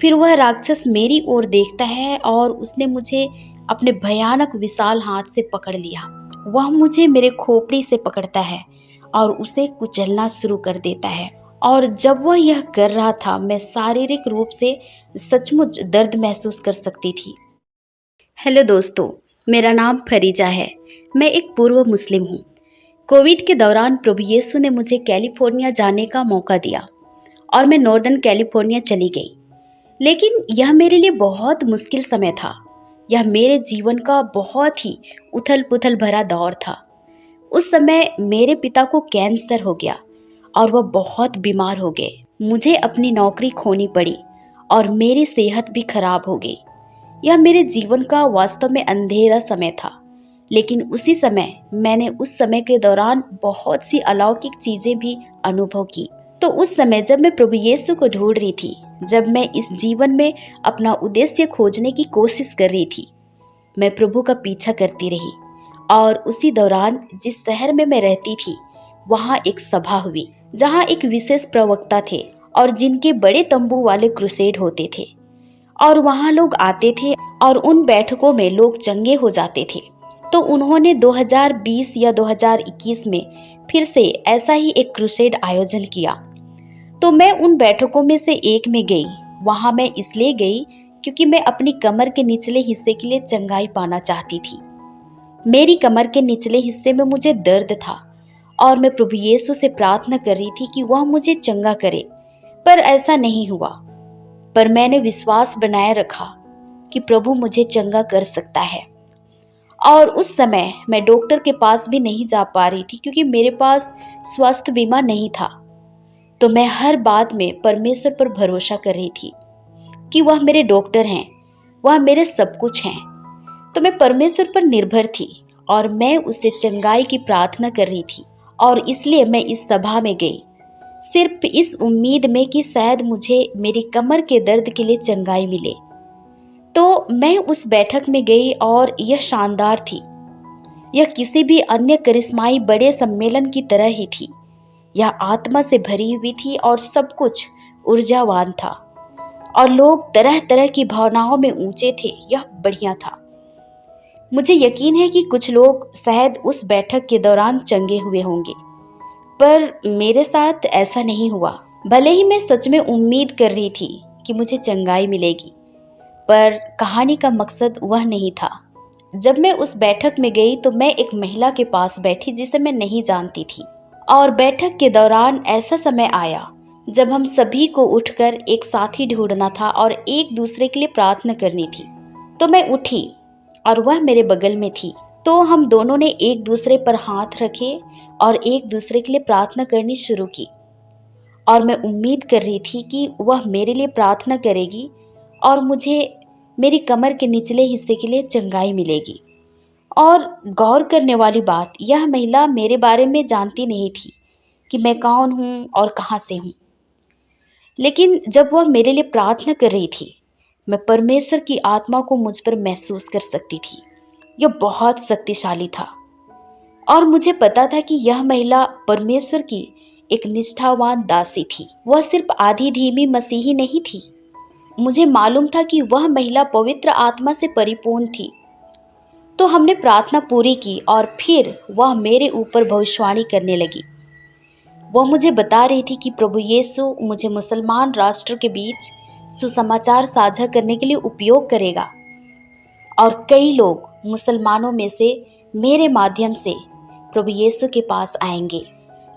फिर वह राक्षस मेरी ओर देखता है और उसने मुझे अपने भयानक विशाल हाथ से पकड़ लिया। वह मुझे मेरे खोपड़ी से पकड़ता है और उसे कुचलना शुरू कर देता है। और जब वह यह कर रहा था, मैं शारीरिक रूप से सचमुच दर्द महसूस कर सकती थी। हेलो दोस्तों, मेरा नाम फरीजा है। मैं एक पूर्व मुस्लिम हूँ। कोविड के दौरान प्रभु यीशु ने मुझे कैलिफोर्निया जाने का मौका दिया और मैं नॉर्दर्न कैलिफोर्निया चली गई। लेकिन यह मेरे लिए बहुत मुश्किल समय था। यह मेरे जीवन का बहुत ही उथल-पुथल भरा दौर था। उस समय मेरे पिता को कैंसर हो गया और वह बहुत बीमार हो गए। मुझे अपनी नौकरी खोनी पड़ी और मेरी सेहत भी खराब हो गई। यह मेरे जीवन का वास्तव में अंधेरा समय था। लेकिन उसी समय मैंने उस समय के दौरान बहुत सी अलौकिक चीजें भी अनुभव की। तो उस समय जब मैं प्रभु यीशु को ढूंढ रही थी, जब मैं इस जीवन में अपना उद्देश्य खोजने की कोशिश कर रही थी, मैं प्रभु का पीछा करती रही। और उसी दौरान जिस शहर में मैं रहती थी, वहाँ एक सभा हुई जहाँ एक विशेष प्रवक्ता थे और जिनके बड़े तंबू वाले क्रुसेड होते थे और वहाँ लोग आते थे और उन बैठकों में लोग चंगे हो जाते थे। तो उन्होंने 2020 या 2021 में फिर से ऐसा ही एक क्रुसेड आयोजन किया। तो मैं उन बैठकों में से एक में गई। वहां मैं इसलिए गई क्योंकि मैं अपनी कमर के निचले हिस्से के लिए चंगाई पाना चाहती थी। मेरी कमर के निचले हिस्से में मुझे दर्द था और मैं प्रभु यीशु से प्रार्थना कर रही थी कि वह मुझे चंगा करे, पर ऐसा नहीं हुआ। पर मैंने विश्वास बनाए रखा कि प्रभु मुझे चंगा कर सकता है। और उस समय मैं डॉक्टर के पास भी नहीं जा पा रही थी क्योंकि मेरे पास स्वास्थ्य बीमा नहीं था। तो मैं हर बात में परमेश्वर पर भरोसा कर रही थी कि वह मेरे डॉक्टर हैं, वह मेरे सब कुछ हैं। तो मैं परमेश्वर पर निर्भर थी और मैं उससे चंगाई की प्रार्थना कर रही थी। और इसलिए मैं इस सभा में गई, सिर्फ इस उम्मीद में कि शायद मुझे मेरी कमर के दर्द के लिए चंगाई मिले। तो मैं उस बैठक में गई और यह शानदार थी। यह किसी भी अन्य करिश्माई बड़े सम्मेलन की तरह ही थी। यह आत्मा से भरी हुई थी और सब कुछ ऊर्जावान था और लोग तरह तरह की भावनाओं में ऊंचे थे। यह बढ़िया था। मुझे यकीन है कि कुछ लोग शायद उस बैठक के दौरान चंगे हुए होंगे, पर मेरे साथ ऐसा नहीं हुआ। भले ही मैं सच में उम्मीद कर रही थी कि मुझे चंगाई मिलेगी, पर कहानी का मकसद वह नहीं था। जब मैं उस बैठक में गई तो मैं एक महिला के पास बैठी जिसे मैं नहीं जानती थी। और बैठक के दौरान ऐसा समय आया जब हम सभी को उठकर एक साथी ढूंढना था और एक दूसरे के लिए प्रार्थना करनी थी। तो मैं उठी और वह मेरे बगल में थी। तो हम दोनों ने एक दूसरे पर हाथ रखे और एक दूसरे के लिए प्रार्थना करनी शुरू की। और मैं उम्मीद कर रही थी कि वह मेरे लिए प्रार्थना करेगी और मुझे मेरी कमर के निचले हिस्से के लिए चंगाई मिलेगी। और गौर करने वाली बात, यह महिला मेरे बारे में जानती नहीं थी कि मैं कौन हूँ और कहाँ से हूँ। लेकिन जब वह मेरे लिए प्रार्थना कर रही थी, मैं परमेश्वर की आत्मा को मुझ पर महसूस कर सकती थी। यह बहुत शक्तिशाली था और मुझे पता था कि यह महिला परमेश्वर की एक निष्ठावान दासी थी। वह सिर्फ आधी धीमी मसीही नहीं थी। मुझे मालूम था कि वह महिला पवित्र आत्मा से परिपूर्ण थी। तो हमने प्रार्थना पूरी की और फिर वह मेरे ऊपर भविष्यवाणी करने लगी। वह मुझे बता रही थी कि प्रभु यीशु मुझे मुसलमान राष्ट्र के बीच सुसमाचार साझा करने के लिए उपयोग करेगा और कई लोग मुसलमानों में से मेरे माध्यम से प्रभु यीशु के पास आएंगे।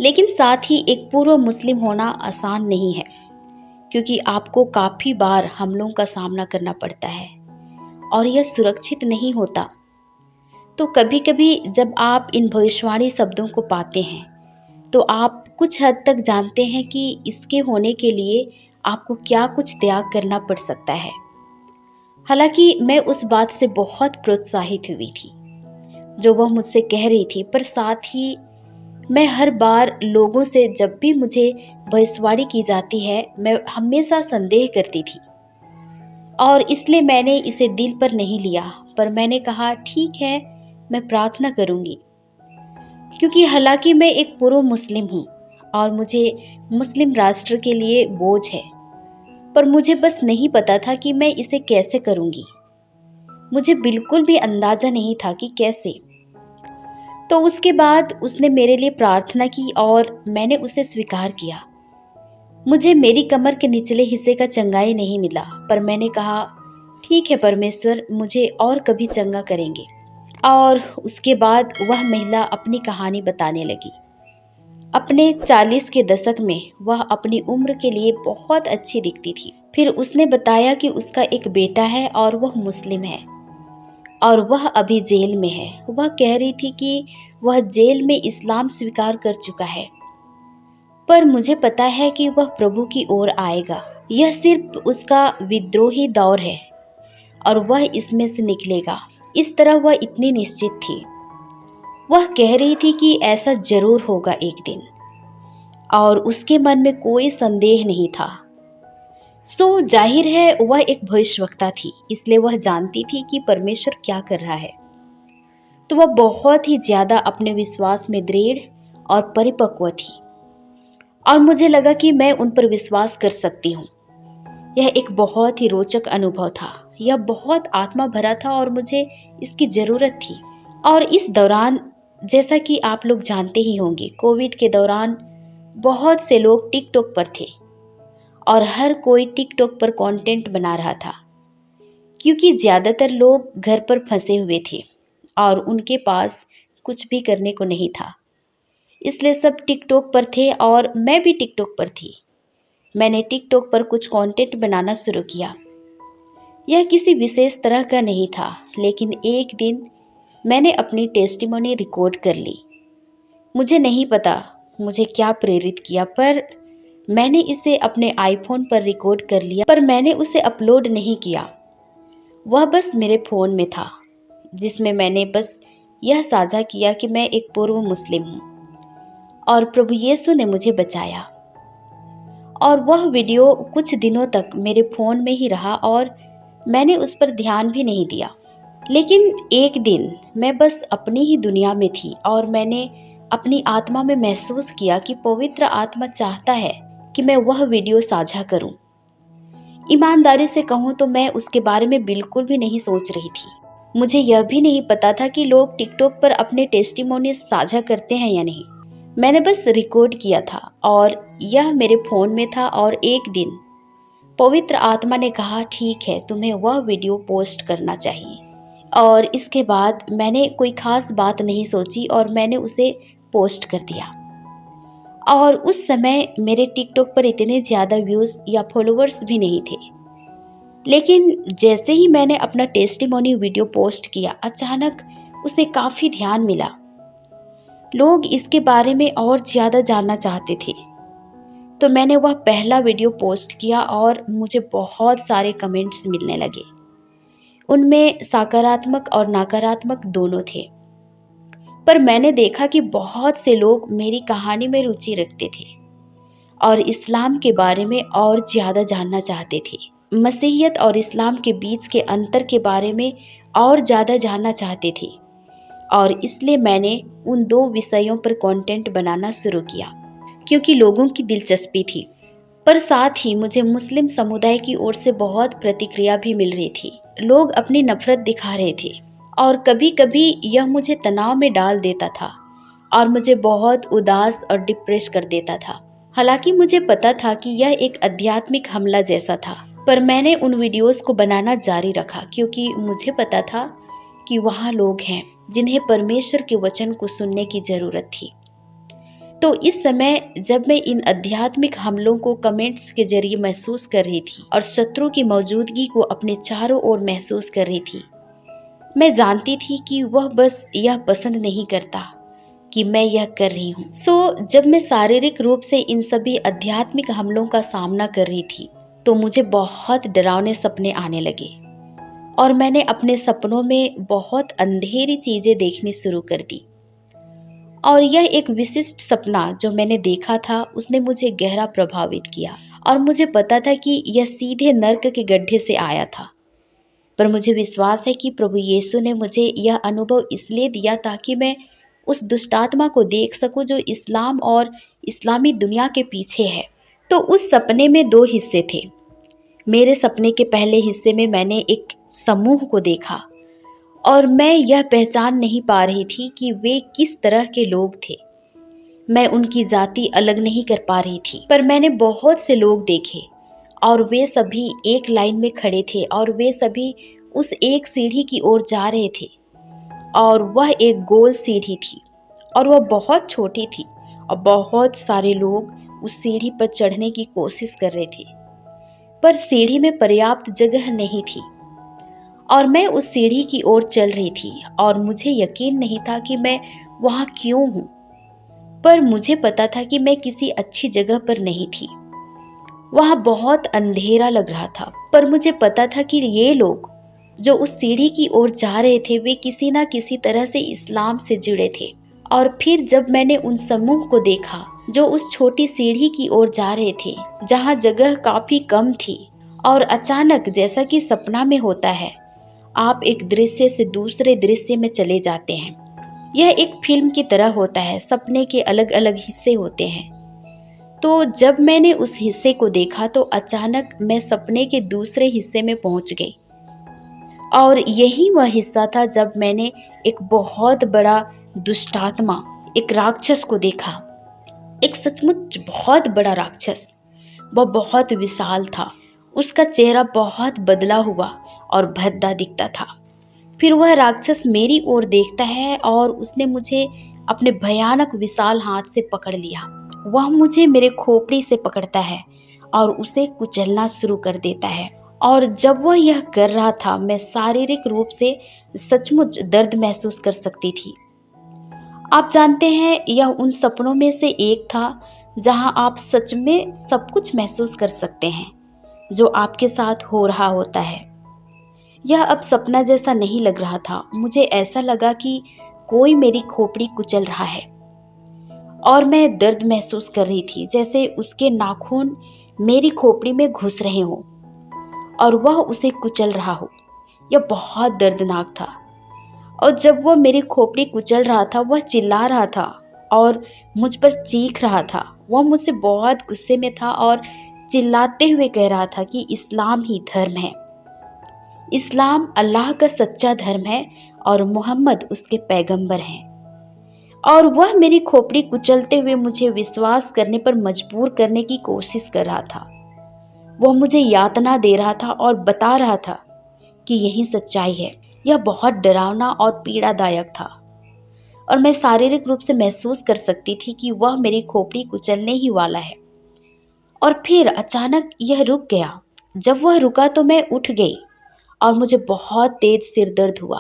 लेकिन साथ ही एक पूर्व मुस्लिम होना आसान नहीं है, क्योंकि आपको काफी बार हमलों का सामना करना पड़ता है और यह सुरक्षित नहीं होता। तो कभी कभी जब आप इन भविष्यवाणी शब्दों को पाते हैं तो आप कुछ हद तक जानते हैं कि इसके होने के लिए आपको क्या कुछ त्याग करना पड़ सकता है। हालांकि मैं उस बात से बहुत प्रोत्साहित हुई थी जो वह मुझसे कह रही थी, पर साथ ही मैं हर बार लोगों से जब भी मुझे भविष्यवाणी की जाती है, मैं हमेशा संदेह करती थी और इसलिए मैंने इसे दिल पर नहीं लिया। पर मैंने कहा ठीक है, मैं प्रार्थना करूंगी, क्योंकि हालांकि मैं एक पूर्व मुस्लिम हूँ और मुझे मुस्लिम राष्ट्र के लिए बोझ है। पर मुझे बस नहीं पता था कि मैं इसे कैसे करूंगी। मुझे बिल्कुल भी अंदाजा नहीं था कि कैसे। तो उसके बाद उसने मेरे लिए प्रार्थना की और मैंने उसे स्वीकार किया। मुझे मेरी कमर के निचले हिस्से का चंगाई नहीं मिला, पर मैंने कहा, ठीक है परमेश्वर, मुझे और कभी चंगा करेंगे। और उसके बाद वह महिला अपनी कहानी बताने लगी। अपने 40 के दशक में वह अपनी उम्र के लिए बहुत अच्छी दिखती थी। फिर उसने बताया कि उसका एक बेटा है और वह मुस्लिम है और वह अभी जेल में है। वह कह रही थी कि वह जेल में इस्लाम स्वीकार कर चुका है, पर मुझे पता है कि वह प्रभु की ओर आएगा। यह सिर्फ उसका विद्रोही दौर है और वह इसमें से निकलेगा। इस तरह वह इतनी निश्चित थी। वह कह रही थी कि ऐसा जरूर होगा एक दिन, और उसके मन में कोई संदेह नहीं था। सो जाहिर है वह एक भविष्यवक्ता थी, इसलिए वह जानती थी कि परमेश्वर क्या कर रहा है। तो वह बहुत ही ज्यादा अपने विश्वास में दृढ़ और परिपक्व थी, और मुझे लगा कि मैं उन पर विश्वास कर सकती हूँ। यह एक बहुत ही रोचक अनुभव था। यह बहुत आत्मा भरा था और मुझे इसकी जरूरत थी। और इस दौरान, जैसा कि आप लोग जानते ही होंगे, कोविड के दौरान बहुत से लोग टिकटॉक पर थे और हर कोई टिकटॉक पर कंटेंट बना रहा था, क्योंकि ज्यादातर लोग घर पर फंसे हुए थे और उनके पास कुछ भी करने को नहीं था। इसलिए सब टिकटॉक पर थे और मैं भी टिकटॉक पर थी। मैंने टिकटॉक पर कुछ कंटेंट बनाना शुरू किया। यह किसी विशेष तरह का नहीं था, लेकिन एक दिन मैंने अपनी टेस्टिमोनी रिकॉर्ड कर ली। मुझे नहीं पता मुझे क्या प्रेरित किया, पर मैंने इसे अपने आईफोन पर रिकॉर्ड कर लिया, पर मैंने उसे अपलोड नहीं किया। वह बस मेरे फ़ोन में था, जिसमें मैंने बस यह साझा किया कि मैं एक पूर्व मुस्लिम हूँ और प्रभु यीशु ने मुझे बचाया। और वह वीडियो कुछ दिनों तक मेरे फ़ोन में ही रहा और मैंने उस पर ध्यान भी नहीं दिया। लेकिन एक दिन मैं बस अपनी ही दुनिया में थी और मैंने अपनी आत्मा में महसूस किया कि पवित्र आत्मा चाहता है कि मैं वह वीडियो साझा करूं। ईमानदारी से कहूं तो मैं उसके बारे में बिल्कुल भी नहीं सोच रही थी। मुझे यह भी नहीं पता था कि लोग टिकटॉक पर अपने टेस्टिमोनी साझा करते हैं या नहीं। मैंने बस रिकॉर्ड किया था और यह मेरे फ़ोन में था। और एक दिन पवित्र आत्मा ने कहा, ठीक है, तुम्हें वह वीडियो पोस्ट करना चाहिए। और इसके बाद मैंने कोई खास बात नहीं सोची और मैंने उसे पोस्ट कर दिया। और उस समय मेरे टिकटॉक पर इतने ज़्यादा व्यूज़ या फॉलोअर्स भी नहीं थे। लेकिन जैसे ही मैंने अपना टेस्टिमोनी वीडियो पोस्ट किया, अचानक उसे काफ़ी ध्यान मिला। लोग इसके बारे में और ज़्यादा जानना चाहते थे। तो मैंने वह पहला वीडियो पोस्ट किया और मुझे बहुत सारे कमेंट्स मिलने लगे। उनमें सकारात्मक और नकारात्मक दोनों थे। पर मैंने देखा कि बहुत से लोग मेरी कहानी में रुचि रखते थे और इस्लाम के बारे में और ज़्यादा जानना चाहते थे। मसीहियत और इस्लाम के बीच के अंतर के बारे में और ज़्यादा जानना चाहते थे। और इसलिए मैंने उन दो विषयों पर कंटेंट बनाना शुरू किया, क्योंकि लोगों की दिलचस्पी थी। पर साथ ही मुझे मुस्लिम समुदाय की ओर से बहुत प्रतिक्रिया भी मिल रही थी। लोग अपनी नफरत दिखा रहे थे और कभी कभी यह मुझे तनाव में डाल देता था और मुझे बहुत उदास और डिप्रेस कर देता था। हालांकि मुझे पता था कि यह एक आध्यात्मिक हमला जैसा था, पर मैंने उन वीडियोस को बनाना जारी रखा क्योंकि मुझे पता था कि वहाँ लोग हैं जिन्हें परमेश्वर के वचन को सुनने की जरूरत थी। तो इस समय जब मैं इन आध्यात्मिक हमलों को कमेंट्स के जरिए महसूस कर रही थी और शत्रु की मौजूदगी को अपने चारों ओर महसूस कर रही थी, मैं जानती थी कि वह बस यह पसंद नहीं करता कि मैं यह कर रही हूँ। जब मैं शारीरिक रूप से इन सभी आध्यात्मिक हमलों का सामना कर रही थी, तो मुझे बहुत डरावने सपने आने लगे और मैंने अपने सपनों में बहुत अंधेरी चीजें देखनी शुरू कर दी। और यह एक विशिष्ट सपना जो मैंने देखा था, उसने मुझे गहरा प्रभावित किया और मुझे पता था कि यह सीधे नर्क के गड्ढे से आया था। पर मुझे विश्वास है कि प्रभु यीशु ने मुझे यह अनुभव इसलिए दिया ताकि मैं उस दुष्टात्मा को देख सकूं जो इस्लाम और इस्लामी दुनिया के पीछे है। तो उस सपने में दो हिस्से थे। मेरे सपने के पहले हिस्से में मैंने एक समूह को देखा और मैं यह पहचान नहीं पा रही थी कि वे किस तरह के लोग थे। मैं उनकी जाति अलग नहीं कर पा रही थी, पर मैंने बहुत से लोग देखे और वे सभी एक लाइन में खड़े थे और वे सभी उस एक सीढ़ी की ओर जा रहे थे और वह एक गोल सीढ़ी थी और वह बहुत छोटी थी और बहुत सारे लोग उस सीढ़ी पर चढ़ने की कोशिश कर रहे थे, पर सीढ़ी में पर्याप्त जगह नहीं थी और मैं उस सीढ़ी की ओर चल रही थी और मुझे यकीन नहीं था कि मैं वहां क्यों हूं, पर मुझे पता था कि मैं किसी अच्छी जगह पर नहीं थी। वहां बहुत अंधेरा लग रहा था, पर मुझे पता था कि ये लोग जो उस सीढ़ी की ओर जा रहे थे वे किसी ना किसी तरह से इस्लाम से जुड़े थे। और फिर जब मैंने उन समूह को देखा जो उस छोटी सीढ़ी की ओर जा रहे थे जहां जगह काफी कम थी, और अचानक जैसा कि सपना में होता है, आप एक दृश्य से दूसरे दृश्य में चले जाते हैं। यह एक फिल्म की तरह होता है, सपने के अलग अलग हिस्से होते हैं। तो जब मैंने उस हिस्से को देखा तो अचानक मैं सपने के दूसरे हिस्से में पहुंच गई और यही वह हिस्सा था जब मैंने एक बहुत बड़ा दुष्टात्मा, एक राक्षस को देखा। एक सचमुच बहुत बड़ा राक्षस। वह बहुत विशाल था, उसका चेहरा बहुत बदला हुआ और भद्दा दिखता था। फिर वह राक्षस मेरी ओर देखता है और उसने मुझे अपने भयानक विशाल हाथ से पकड़ लिया। वह मुझे मेरे खोपड़ी से पकड़ता है और उसे कुचलना शुरू कर देता है। और जब वह यह कर रहा था मैं शारीरिक रूप से सचमुच दर्द महसूस कर सकती थी। आप जानते हैं, यह उन सपनों में से एक था जहां आप सच में सब कुछ महसूस कर सकते हैं जो आपके साथ हो रहा होता है। यह अब सपना जैसा नहीं लग रहा था। मुझे ऐसा लगा कि कोई मेरी खोपड़ी कुचल रहा है और मैं दर्द महसूस कर रही थी, जैसे उसके नाखून मेरी खोपड़ी में घुस रहे हों और वह उसे कुचल रहा हो। यह बहुत दर्दनाक था। और जब वह मेरी खोपड़ी कुचल रहा था, वह चिल्ला रहा था और मुझ पर चीख रहा था। वह मुझसे बहुत गुस्से में था और चिल्लाते हुए कह रहा था कि इस्लाम ही धर्म है, इस्लाम अल्लाह का सच्चा धर्म है और मोहम्मद उसके पैगंबर हैं। और वह मेरी खोपड़ी कुचलते हुए मुझे विश्वास करने पर मजबूर करने की कोशिश कर रहा था। वह मुझे यातना दे रहा था और बता रहा था कि यही सच्चाई है। यह बहुत डरावना और पीड़ादायक था और मैं शारीरिक रूप से महसूस कर सकती थी कि वह मेरी खोपड़ी कुचलने ही वाला है। और फिर अचानक यह रुक गया। जब वह रुका तो मैं उठ गई और मुझे बहुत तेज सिर दर्द हुआ।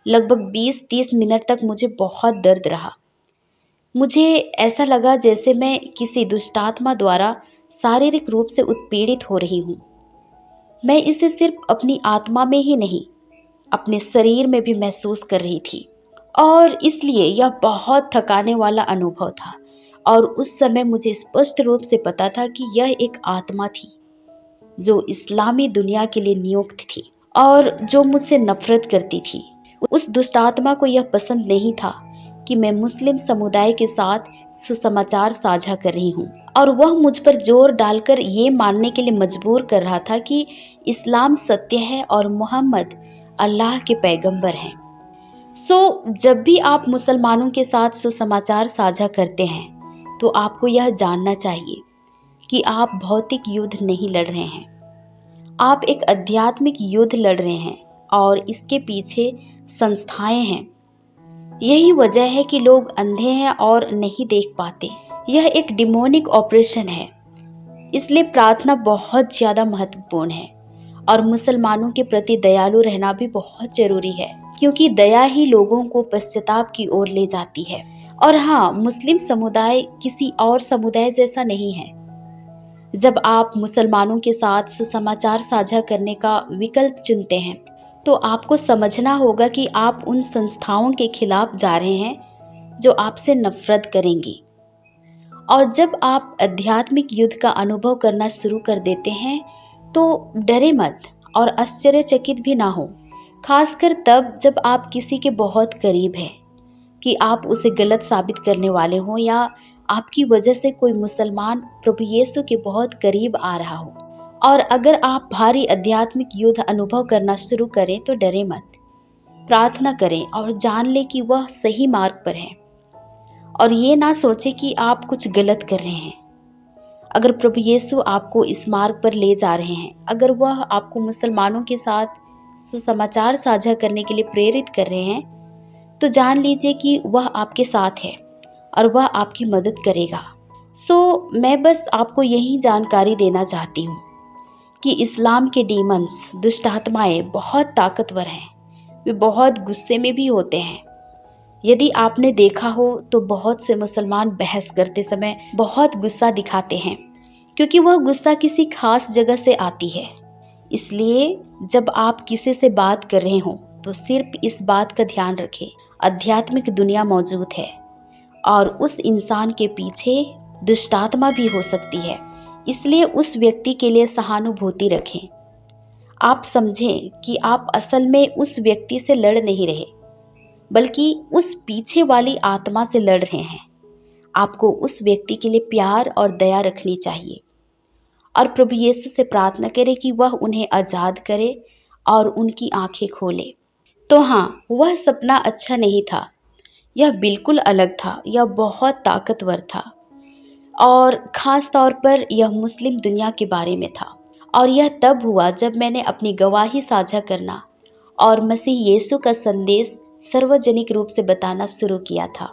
लगभग 20-30 मिनट तक मुझे बहुत दर्द रहा। मुझे ऐसा लगा जैसे मैं किसी दुष्टात्मा द्वारा शारीरिक रूप से उत्पीड़ित हो रही हूँ। मैं इसे सिर्फ अपनी आत्मा में ही नहीं, अपने शरीर में भी महसूस कर रही थी और इसलिए यह बहुत थकाने वाला अनुभव था। और उस समय मुझे स्पष्ट रूप से पता था कि यह एक आत्मा थी जो इस्लामी दुनिया के लिए नियुक्त थी और जो मुझसे नफरत करती थी। उस दुष्ट आत्मा को यह पसंद नहीं था कि मैं मुस्लिम समुदाय के साथ सुसमाचार साझा कर रही हूँ और वह मुझ पर जोर डालकर ये मानने के लिए मजबूर कर रहा था कि इस्लाम सत्य है और मोहम्मद अल्लाह के पैगंबर हैं। जब भी आप मुसलमानों के साथ सुसमाचार साझा करते हैं तो आपको यह जानना चाहिए कि आप भौतिक युद्ध नहीं लड़ रहे हैं, आप एक आध्यात्मिक युद्ध लड़ रहे हैं और इसके पीछे संस्थाएं हैं। यही वजह है कि लोग अंधे हैं और नहीं देख पाते। यह एक डिमोनिक ऑपरेशन है, इसलिए प्रार्थना बहुत ज्यादा महत्वपूर्ण है और मुसलमानों के प्रति दयालु रहना भी बहुत जरूरी है, क्योंकि दया ही लोगों को पश्चाताप की ओर ले जाती है। और हाँ, मुस्लिम समुदाय किसी और समुदाय जैसा नहीं है। जब आप मुसलमानों के साथ सुसमाचार साझा करने का विकल्प चुनते हैं तो आपको समझना होगा कि आप उन संस्थाओं के खिलाफ जा रहे हैं जो आपसे नफरत करेंगी। और जब आप आध्यात्मिक युद्ध का अनुभव करना शुरू कर देते हैं तो डरे मत और आश्चर्यचकित भी ना हो, खासकर तब जब आप किसी के बहुत करीब हैं कि आप उसे गलत साबित करने वाले हो या आपकी वजह से कोई मुसलमान प्रभु यीशु के बहुत करीब आ रहा हो। और अगर आप भारी आध्यात्मिक युद्ध अनुभव करना शुरू करें तो डरे मत। प्रार्थना करें और जान लें कि वह सही मार्ग पर है, और ये ना सोचें कि आप कुछ गलत कर रहे हैं। अगर प्रभु यीशु आपको इस मार्ग पर ले जा रहे हैं, अगर वह आपको मुसलमानों के साथ सुसमाचार साझा करने के लिए प्रेरित कर रहे हैं, तो जान लीजिए कि वह आपके साथ है और वह आपकी मदद करेगा। मैं बस आपको यही जानकारी देना चाहती हूँ कि इस्लाम के डीमंस, दुष्ट आत्माएं बहुत ताकतवर हैं। वे बहुत गुस्से में भी होते हैं। यदि आपने देखा हो तो बहुत से मुसलमान बहस करते समय बहुत गुस्सा दिखाते हैं, क्योंकि वह गुस्सा किसी खास जगह से आती है। इसलिए जब आप किसी से बात कर रहे हो तो सिर्फ इस बात का ध्यान रखें, आध्यात्मिक दुनिया मौजूद है और उस इंसान के पीछे दुष्टात्मा भी हो सकती है। इसलिए उस व्यक्ति के लिए सहानुभूति रखें। आप समझें कि आप असल में उस व्यक्ति से लड़ नहीं रहे, बल्कि उस पीछे वाली आत्मा से लड़ रहे हैं। आपको उस व्यक्ति के लिए प्यार और दया रखनी चाहिए और प्रभु यीशु से प्रार्थना करें कि वह उन्हें आज़ाद करे और उनकी आंखें खोले। तो हाँ, वह सपना अच्छा नहीं था, यह बिल्कुल अलग था, यह बहुत ताकतवर था और ख़ास तौर पर यह मुस्लिम दुनिया के बारे में था। और यह तब हुआ जब मैंने अपनी गवाही साझा करना और मसीह यीशु का संदेश सार्वजनिक रूप से बताना शुरू किया था।